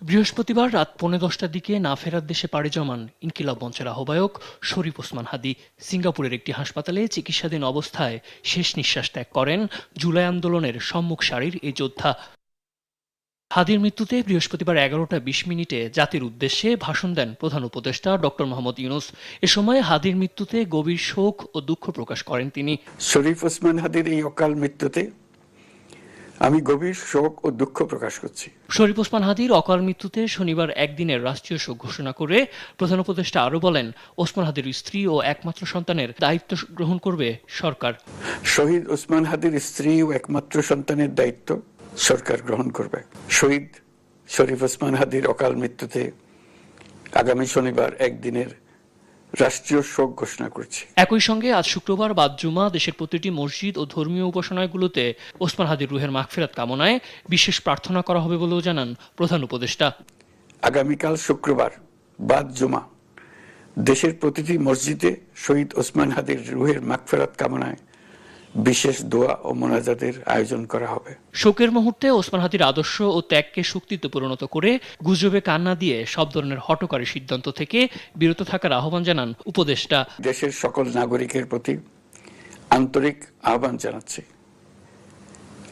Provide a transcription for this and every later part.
বৃহস্পতিবার রাত 10:15টার দিকে না ফেরার দেশে পাড়ি জমান ইনকিলাব মঞ্চের আহ্বায়ক শরীফ ওসমান হাদী সিঙ্গাপুরের একটি হাসপাতালে চিকিৎসাধীন অবস্থায় শেষ নিঃশ্বাস ত্যাগ করেন জুলাই আন্দোলনের সম্মুখ সারির এই যোদ্ধা। হাদীর মৃত্যুতে বৃহস্পতিবার 11টা 20 মিনিটে জাতির উদ্দেশ্যে ভাষণ দেন প্রধান উপদেষ্টা ডক্টর মোহাম্মদ ইউনূস। এ সময় হাদীর মৃত্যুতে গভীর শোক ও দুঃখ প্রকাশ করেন তিনি। শরীফ ওসমান হাদীর এই অকাল মৃত্যুতে আমি গভীর শোক ও দুঃখ প্রকাশ করছি। শরীফ ওসমান হাদীর অকাল মৃত্যুতে শনিবার একদিনের রাষ্ট্রীয় শোক ঘোষণা করে প্রধান উপদেষ্টা আরও বলেন, ওসমান হাদীর স্ত্রী ও একমাত্র সন্তানের দায়িত্ব গ্রহণ করবে সরকার। শহীদ ওসমান হাদীর স্ত্রী ও একমাত্র সন্তানের দায়িত্ব সরকার গ্রহণ করবে। শহীদ শরীফ ওসমান হাদীর অকাল মৃত্যুতে আগামী শনিবার একদিনের রাষ্ট্রীয় শোক ঘোষণা করছি। একই সঙ্গে আজ শুক্রবার বাদ জুমা দেশের প্রতিটি মসজিদ ও ধর্মীয় উপাসনালয়গুলোতে ওসমান হাদীর রুহের মাগফিরাত কামনায় বিশেষ প্রার্থনা করা হবে বলেও জানান প্রধান উপদেষ্টা। আগামীকাল শুক্রবার বাদ জুমা দেশের প্রতিটি মসজিদে শহীদ ওসমান হাদীর রুহের মাগফিরাত কামনায় বিশেষ দোয়া ও মোনাজাতের আয়োজন করা হবে। শোকের মুহূর্তে ওসমান হাদীর আদর্শ ও ত্যাগকে শক্তিতে পরিণত করে গুজবে কান্না দিয়ে সব ধরনের হঠকারী সিদ্ধান্ত থেকে বিরত থাকার আহ্বান জানান উপদেষ্টা। দেশের সকল নাগরিকের প্রতি আন্তরিক আহ্বান জানাচ্ছি,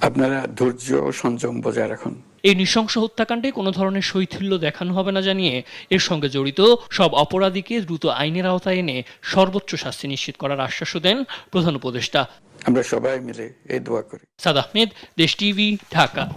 আপনারা ধৈর্য ও সংযম বজায় রাখুন। এই নৃশংস হত্যাকাণ্ডে কোনো ধরনের শৈথিল্য দেখানো হবে না জানিয়ে এর সঙ্গে জড়িত সব অপরাধীকে দ্রুত আইনের আওতায় এনে সর্বোচ্চ শাস্তি নিশ্চিত করার আশ্বাসও দেন প্রধান উপদেষ্টা। আমরা সবাই মিলে এই দোয়া করি। সাদ আহমেদ, দেশ টিভি, ঢাকা।